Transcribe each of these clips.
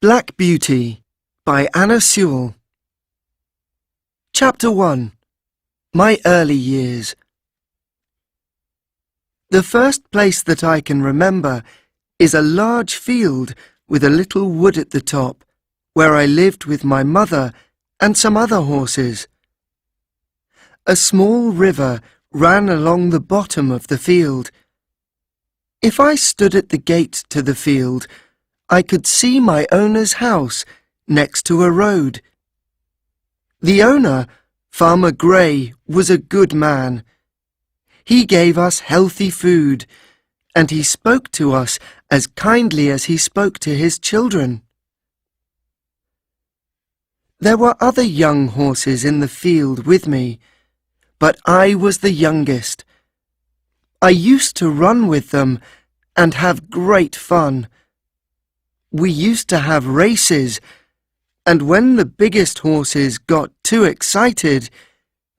Black Beauty by Anna Sewell. Chapter 1. My Early Years. The first place that I can remember is a large field with a little wood at the top, where I lived with my mother and some other horses. A small river ran along the bottom of the field. If I stood at the gate to the field, I could see my owner's house next to a road. The owner, Farmer Gray, was a good man. He gave us healthy food, and he spoke to us as kindly as he spoke to his children. There were other young horses in the field with me, but I was the youngest. I used to run with them and have great fun. We used to have races, and when the biggest horses got too excited,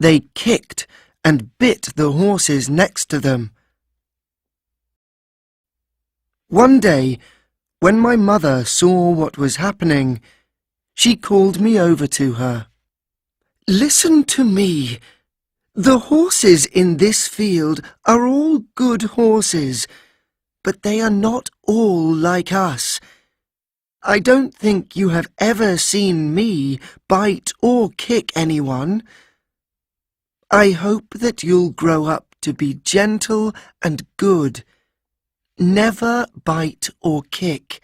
they kicked and bit the horses next to them. One day, when my mother saw what was happening, she called me over to her. "Listen to me. The horses in this field are all good horses, but they are not all like us. I don't think you have ever seen me bite or kick anyone. I hope that you'll grow up to be gentle and good. Never bite or kick,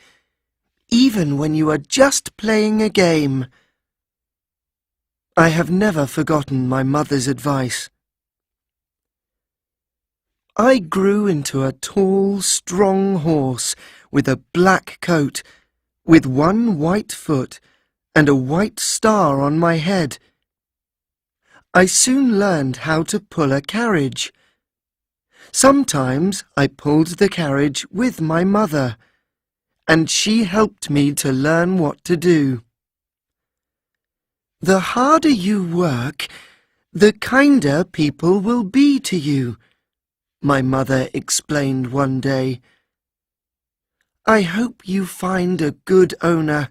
even when you are just playing a game." I have never forgotten my mother's advice. I grew into a tall, strong horse with a black coat, with one white foot and a white star on my head. I soon learned how to pull a carriage. Sometimes I pulled the carriage with my mother, and she helped me to learn what to do. "The harder you work, the kinder people will be to you," my mother explained one day. "I hope you find a good owner.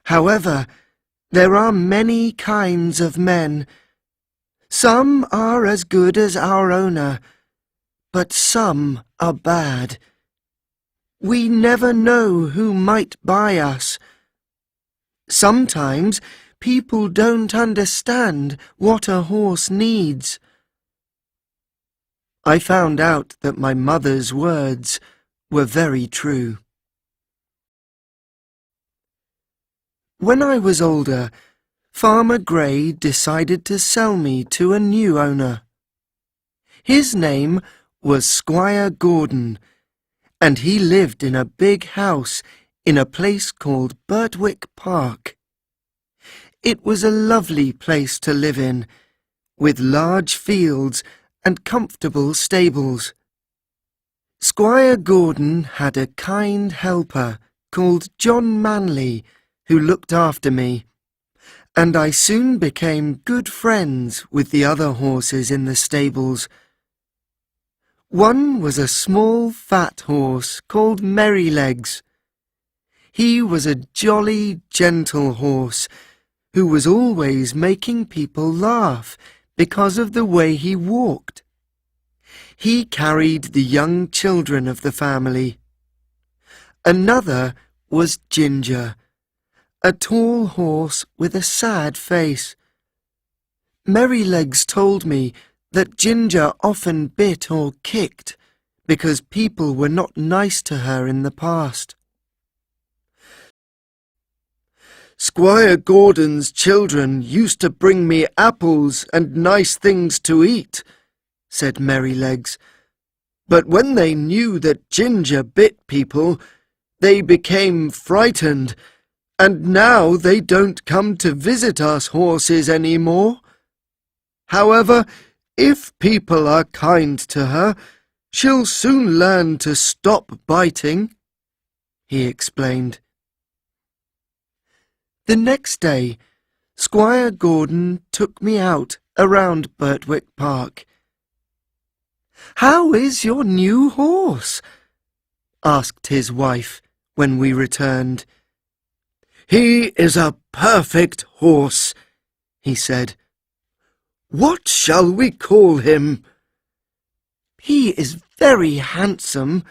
However, there are many kinds of men. Some are as good as our owner, but some are bad. We never know who might buy us. Sometimes people don't understand what a horse needs." I found out that my mother's words were very true. When I was older, Farmer Gray decided to sell me to a new owner. His name was Squire Gordon, and he lived in a big house in a place called Birtwick Park. It was a lovely place to live in, with large fields and comfortable stables. Squire Gordon had a kind helper called John Manley who looked after me, and I soon became good friends with the other horses in the stables. One was a small fat horse called Merrylegs. He was a jolly, gentle horse who was always making people laugh because of the way he walked. He carried the young children of the family. Another was Ginger, a tall horse with a sad face. Merrylegs told me that Ginger often bit or kicked because people were not nice to her in the past. "Squire Gordon's children used to bring me apples and nice things to eat," said Merrylegs, "but when they knew that Ginger bit people, they became frightened, and now they don't come to visit us horses any more. However, if people are kind to her, she'll soon learn to stop biting," he explained. The next day, Squire Gordon took me out around Birtwick Park. "How is your new horse?" asked his wife when we returned. "He is a perfect horse," he said. "What shall we call him?" "He is very handsome,"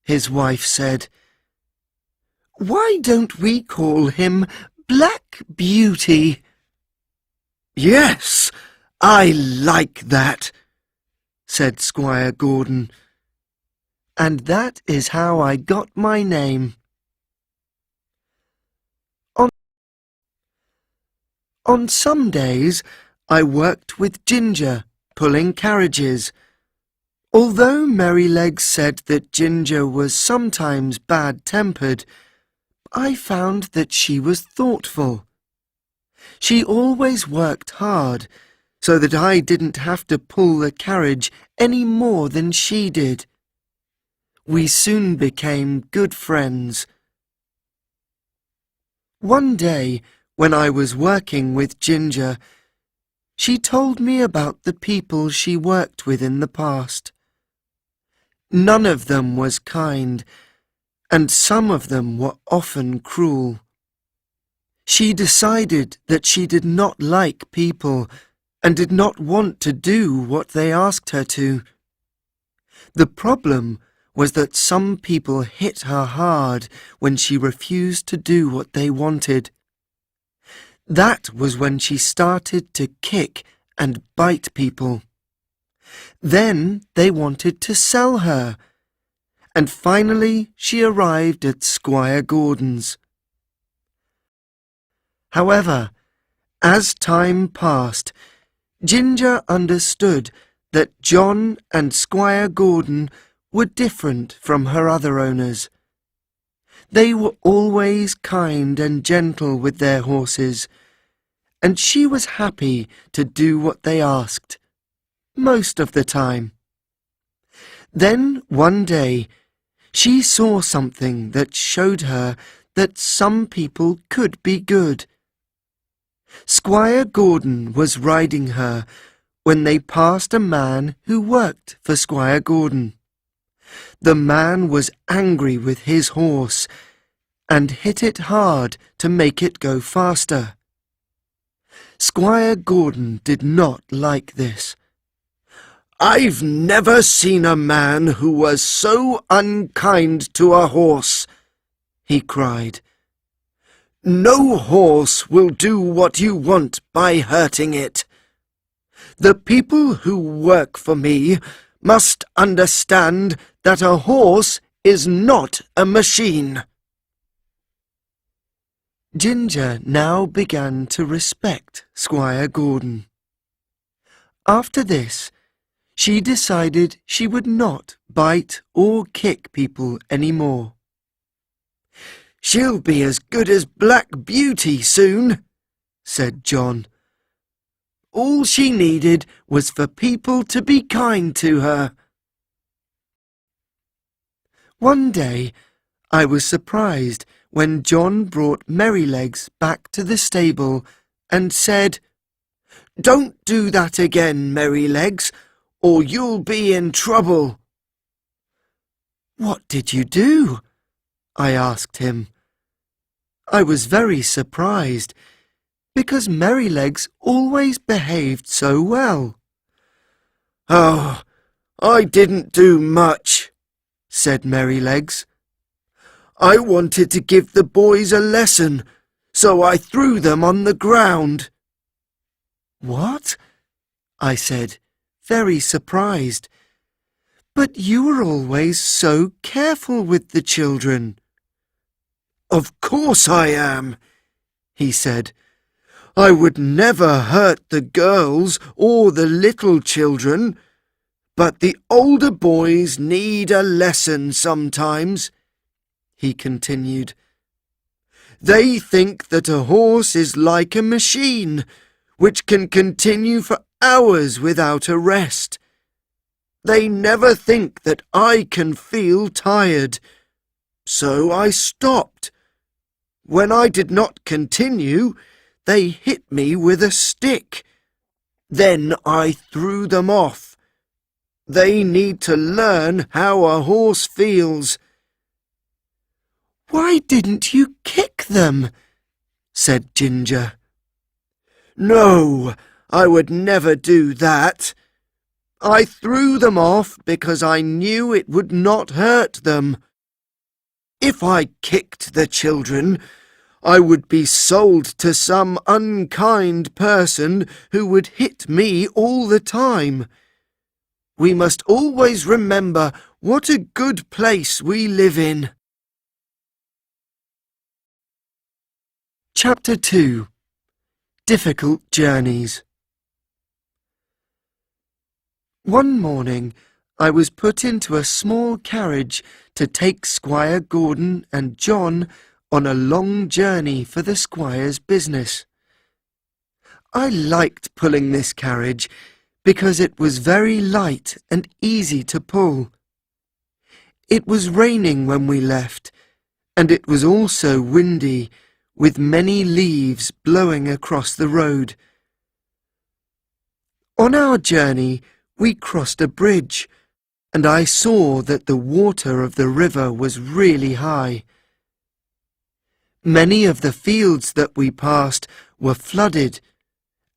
his wife said. "Why don't we call him Black Beauty?" "Yes, I like that," said Squire Gordon. And that is how I got my name. On some days, I worked with Ginger, pulling carriages. Although Merrylegs said that Ginger was sometimes bad-tempered, I found that she was thoughtful. She always worked hard, so that I didn't have to pull the carriage any more than she did. We soon became good friends. One day, when I was working with Ginger, she told me about the people she worked with in the past. None of them was kind, and some of them were often cruel. She decided that she did not like people and did not want to do what they asked her to. The problem was that some people hit her hard when she refused to do what they wanted. That was when she started to kick and bite people. Then they wanted to sell her, and finally she arrived at Squire Gordon's. However, as time passed, Ginger understood that John and Squire Gordon were different from her other owners. They were always kind and gentle with their horses, and she was happy to do what they asked, most of the time. Then one day, she saw something that showed her that some people could be good. Squire Gordon was riding her when they passed a man who worked for Squire Gordon. The man was angry with his horse and hit it hard to make it go faster. Squire Gordon did not like this. "I've never seen a man who was so unkind to a horse," he cried. "No horse will do what you want by hurting it. The people who work for me must understand that a horse is not a machine." Ginger now began to respect Squire Gordon. After this, she decided she would not bite or kick people any more. "She'll be as good as Black Beauty soon," said John. "All she needed was for people to be kind to her." One day, I was surprised when John brought Merrylegs back to the stable and said, "Don't do that again, Merrylegs, or you'll be in trouble." "What did you do?" I asked him. I was very surprised, because Merrylegs always behaved so well. "Oh, I didn't do much," said Merrylegs. "I wanted to give the boys a lesson, so I threw them on the ground." "What?" I said, very surprised. "But you were always so careful with the children." "Of course I am," he said. "I would never hurt the girls or the little children, but the older boys need a lesson sometimes," he continued. "They think that a horse is like a machine, which can continue for hours without a rest. They never think that I can feel tired. So I stopped. When I did not continue, they hit me with a stick. Then I threw them off. They need to learn how a horse feels." "Why didn't you kick them?" said Ginger. "No, I would never do that. I threw them off because I knew it would not hurt them. If I kicked the children, I would be sold to some unkind person who would hit me all the time. We must always remember what a good place we live in." Chapter 2. Difficult Journeys. One morning I was put into a small carriage to take Squire Gordon and John on a long journey for the squire's business. I liked pulling this carriage because it was very light and easy to pull. It was raining when we left, and it was also windy, with many leaves blowing across the road. On our journey, we crossed a bridge, and I saw that the water of the river was really high. Many of the fields that we passed were flooded,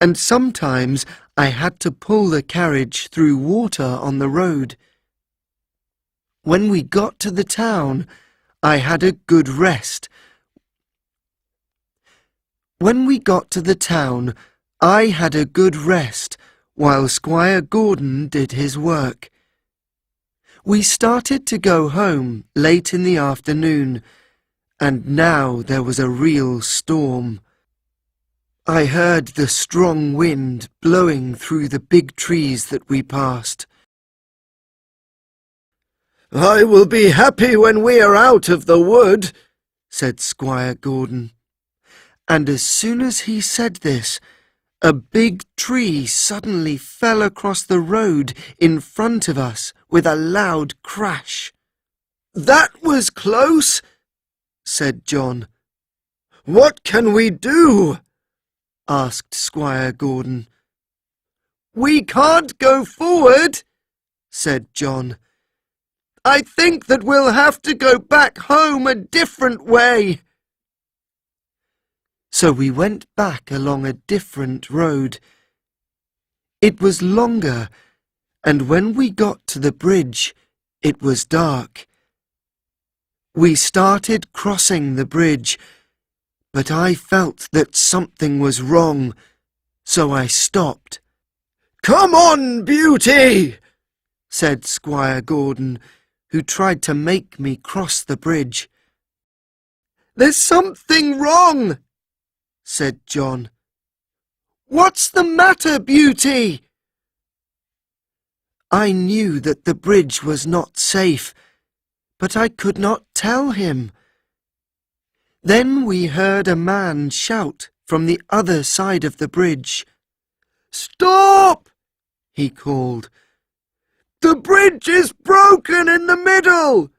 and sometimes I had to pull the carriage through water on the road. When we got to the town, I had a good rest. While Squire Gordon did his work. We started to go home late in the afternoon, and now there was a real storm. I heard the strong wind blowing through the big trees that we passed. "I will be happy when we are out of the wood," said Squire Gordon. And as soon as he said this, a big tree suddenly fell across the road in front of us with a loud crash. "That was close," said John. "What can we do?" asked Squire Gordon. "We can't go forward," said John. "I think that we'll have to go back home a different way." So we went back along a different road. It was longer, and when we got to the bridge, it was dark. We started crossing the bridge, but I felt that something was wrong, so I stopped. "Come on, Beauty," said Squire Gordon, who tried to make me cross the bridge. "There's something wrong," said John. "What's the matter, Beauty?" I knew that the bridge was not safe, but I could not tell him. Then we heard a man shout from the other side of the bridge. "Stop!" he called. "The bridge is broken in the middle.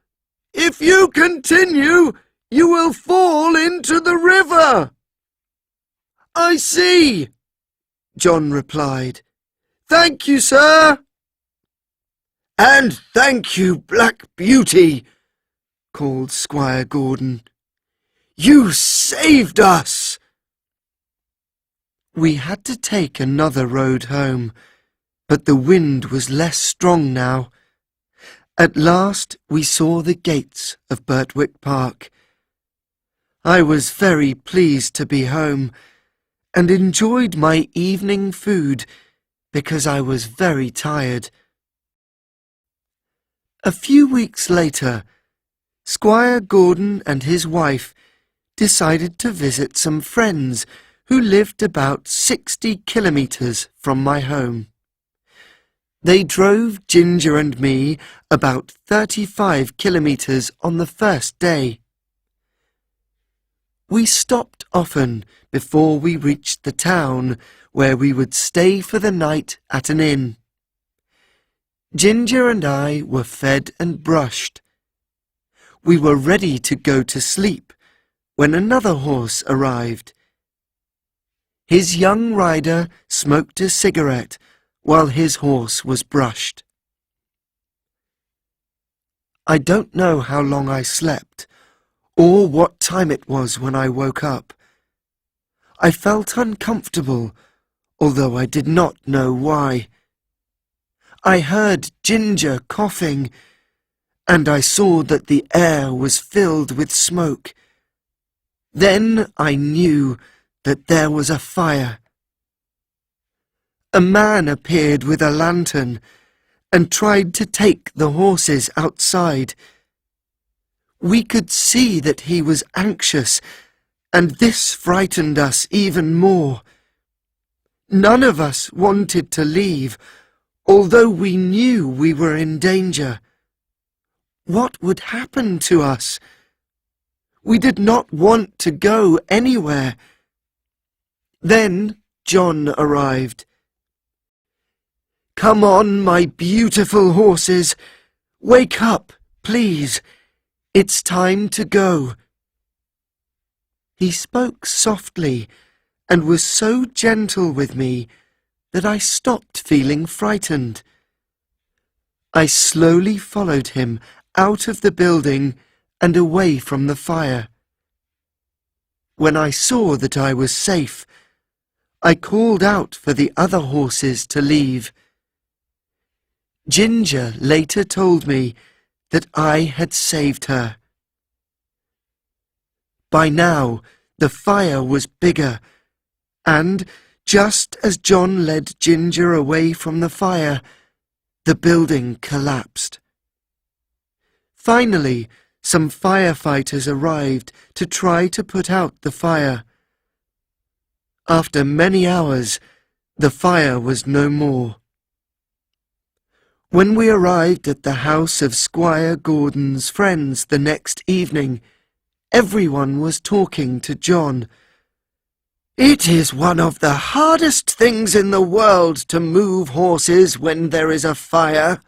If you continue, you will fall into the river." "I see," John replied. "Thank you, sir." "And thank you, Black Beauty," called Squire Gordon. "You saved us." We had to take another road home, but the wind was less strong now. At last we saw the gates of Birtwick Park. I was very pleased to be home, and enjoyed my evening food because I was very tired. A few weeks later, Squire Gordon and his wife decided to visit some friends who lived about 60 kilometres from my home. They drove Ginger and me about 35 kilometres on the first day. We stopped often before we reached the town, where we would stay for the night at an inn. Ginger and I were fed and brushed. We were ready to go to sleep when another horse arrived. His young rider smoked a cigarette while his horse was brushed. I don't know how long I slept, or what time it was when I woke up. I felt uncomfortable, although I did not know why. I heard Ginger coughing, and I saw that the air was filled with smoke. Then I knew that there was a fire. A man appeared with a lantern and tried to take the horses outside. We could see that he was anxious, and this frightened us even more. None of us wanted to leave, although we knew we were in danger. What would happen to us? We did not want to go anywhere. Then John arrived. "Come on, my beautiful horses. Wake up, please. It's time to go." He spoke softly and was so gentle with me that I stopped feeling frightened. I slowly followed him out of the building and away from the fire. When I saw that I was safe, I called out for the other horses to leave. Ginger later told me that I had saved her. By now, the fire was bigger, and just as John led Ginger away from the fire, the building collapsed. Finally, some firefighters arrived to try to put out the fire. After many hours, the fire was no more. When we arrived at the house of Squire Gordon's friends the next evening, everyone was talking to John. "It is one of the hardest things in the world to move horses when there is a fire,"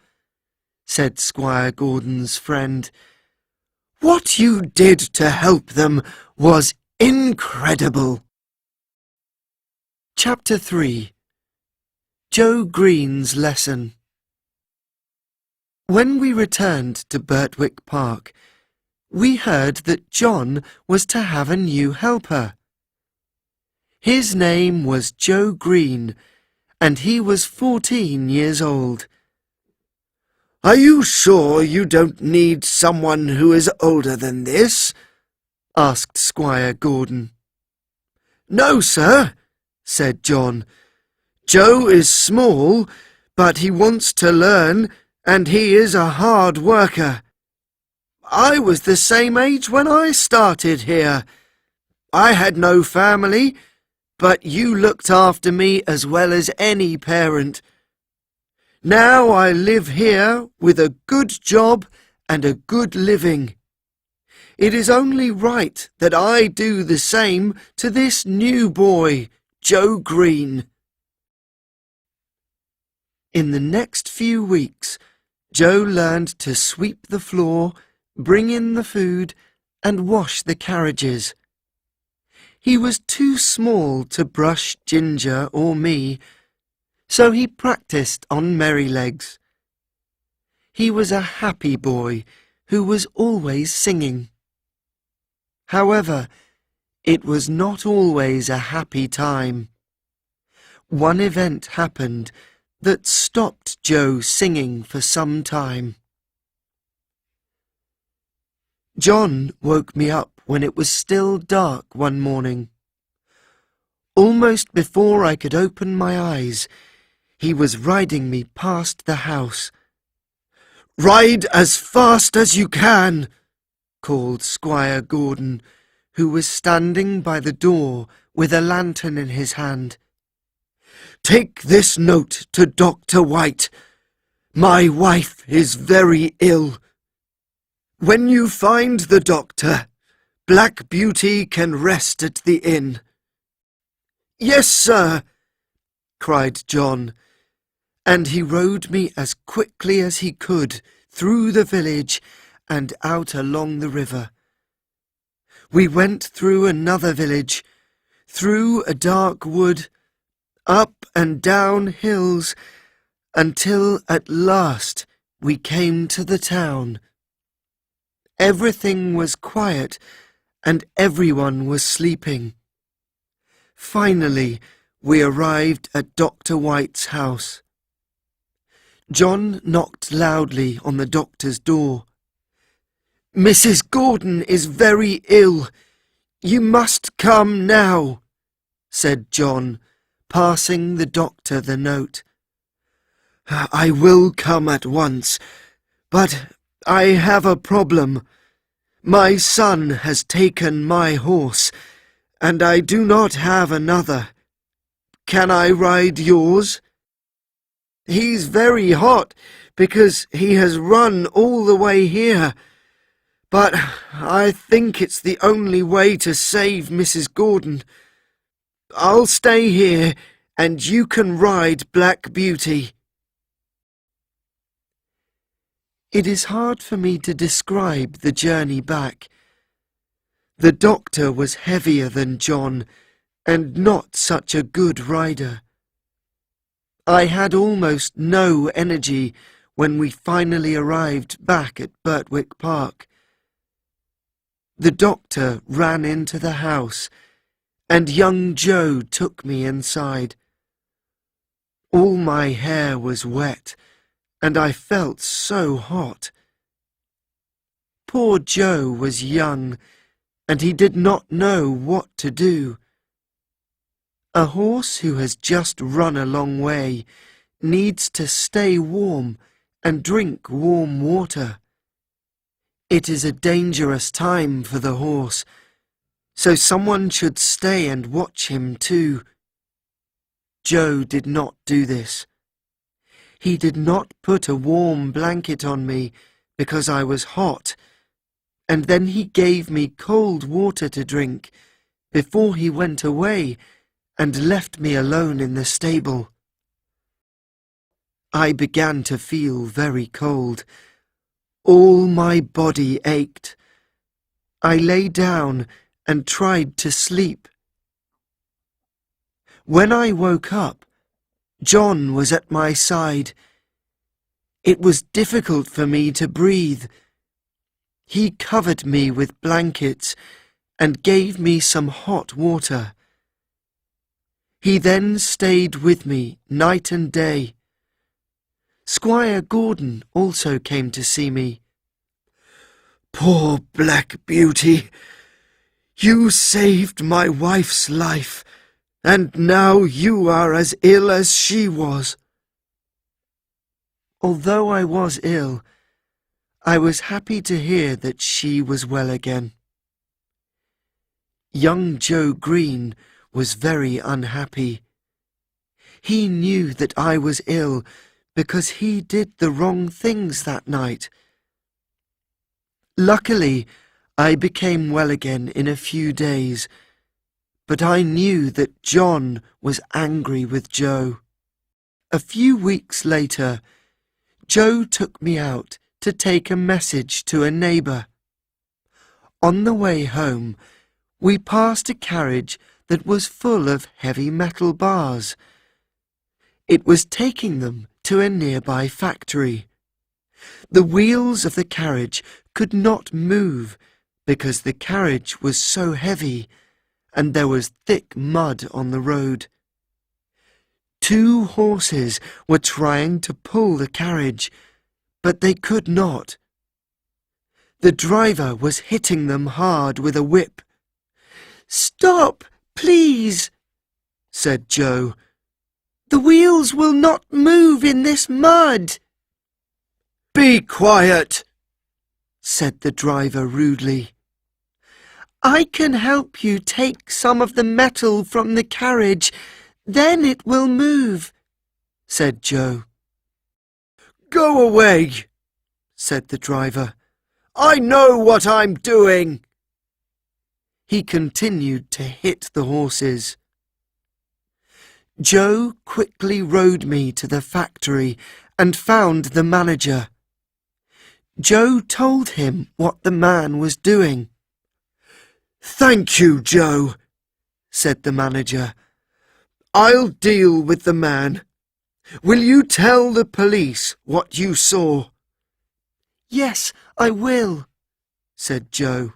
said Squire Gordon's friend. "What you did to help them was incredible." Chapter 3. Joe Green's Lesson. When we returned to Birtwick Park, we heard that John was to have a new helper. His name was Joe Green, and he was 14 years old. "Are you sure you don't need someone who is older than this?" asked Squire Gordon. "No, sir," said John. "Joe is small, but he wants to learn, and he is a hard worker. I was the same age when I started here. I had no family, but you looked after me as well as any parent. Now I live here with a good job and a good living. It is only right that I do the same to this new boy, Joe Green." In the next few weeks, Joe learned to sweep the floor, bring in the food, and wash the carriages. He was too small to brush Ginger or me, so he practiced on Merrylegs. He was a happy boy who was always singing. However, it was not always a happy time. One event happened that stopped Joe singing for some time. John woke me up when it was still dark one morning. Almost before I could open my eyes, he was riding me past the house. "Ride as fast as you can," called Squire Gordon, who was standing by the door with a lantern in his hand. "Take this note to Dr. White. My wife is very ill. When you find the doctor, Black Beauty can rest at the inn." "Yes, sir," cried John, and he rode me as quickly as he could through the village and out along the river. We went through another village, through a dark wood, up and down hills, until at last we came to the town. Everything was quiet and everyone was sleeping. Finally, we arrived at Dr. White's house. John knocked loudly on the doctor's door. "Mrs. Gordon is very ill. You must come now," said John, passing the doctor the note. "I will come at once, but I have a problem. My son has taken my horse, and I do not have another. Can I ride yours? He's very hot because he has run all the way here, but I think it's the only way to save Mrs. Gordon. I'll stay here, and you can ride Black Beauty." It is hard for me to describe the journey back. The doctor was heavier than John, and not such a good rider. I had almost no energy when we finally arrived back at Birtwick Park. The doctor ran into the house, and young Joe took me inside. All my hair was wet, and I felt so hot. Poor Joe was young, and he did not know what to do. A horse who has just run a long way needs to stay warm and drink warm water. It is a dangerous time for the horse, so someone should stay and watch him too. Joe did not do this. He did not put a warm blanket on me because I was hot, and then he gave me cold water to drink before he went away and left me alone in the stable. I began to feel very cold. All my body ached. I lay down and tried to sleep. When I woke up, John was at my side. It was difficult for me to breathe. He covered me with blankets and gave me some hot water. He then stayed with me night and day. Squire Gordon also came to see me. "Poor Black Beauty! You saved my wife's life, and now you are as ill as she was." Although I was ill, I was happy to hear that she was well again. Young Joe Green was very unhappy. He knew that I was ill because he did the wrong things that night. Luckily, I became well again in a few days, but I knew that John was angry with Joe. A few weeks later, Joe took me out to take a message to a neighbour. On the way home, we passed a carriage that was full of heavy metal bars. It was taking them to a nearby factory. The wheels of the carriage could not move because the carriage was so heavy and there was thick mud on the road. 2 horses were trying to pull the carriage, but they could not. The driver was hitting them hard with a whip. "Stop, please," said Joe. "The wheels will not move in this mud." "Be quiet," said the driver rudely. "I can help you take some of the metal from the carriage, then it will move," said Joe. "Go away," said the driver. "I know what I'm doing." He continued to hit the horses. Joe quickly rode me to the factory and found the manager. Joe told him what the man was doing. "Thank you, Joe," said the manager. "I'll deal with the man. Will you tell the police what you saw?" "Yes, I will," said Joe.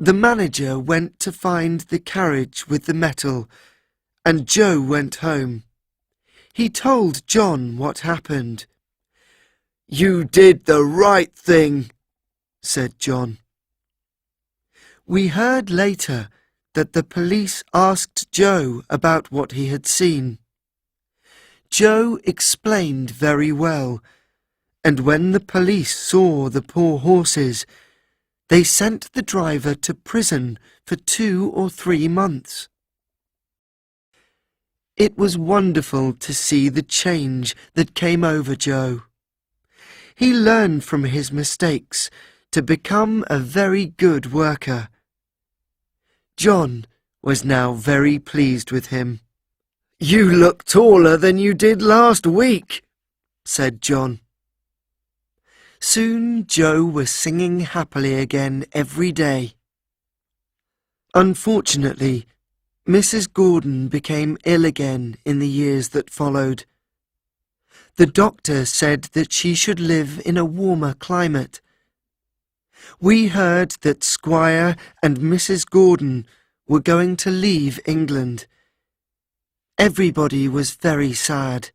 The manager went to find the carriage with the metal, and Joe went home. He told John what happened. "You did the right thing," said John. We heard later that the police asked Joe about what he had seen. Joe explained very well, and when the police saw the poor horses, they sent the driver to prison for 2 or 3 months. It was wonderful to see the change that came over Joe. He learned from his mistakes to become a very good worker. John was now very pleased with him. "You look taller than you did last week," said John. Soon Joe was singing happily again every day. Unfortunately, Mrs. Gordon became ill again in the years that followed. The doctor said that she should live in a warmer climate. We heard that Squire and Mrs. Gordon were going to leave England. Everybody was very sad.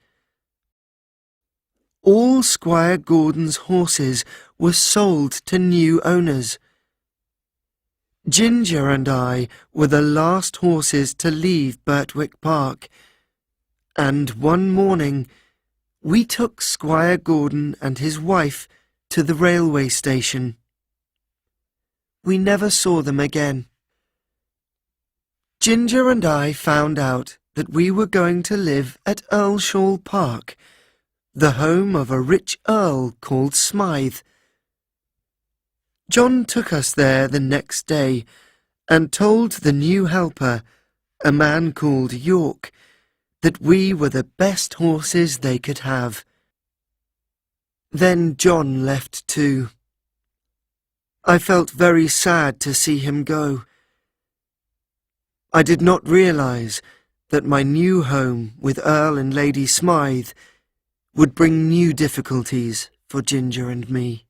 All Squire Gordon's horses were sold to new owners. Ginger and I were the last horses to leave Birtwick Park, and one morning we took Squire Gordon and his wife to the railway station. We never saw them again. Ginger and I found out that we were going to live at Earlshall Park, the home of a rich earl called Smythe. John took us there the next day and told the new helper, a man called York, that we were the best horses they could have. Then John left too. I felt very sad to see him go. I did not realise that my new home with Earl and Lady Smythe would bring new difficulties for Ginger and me.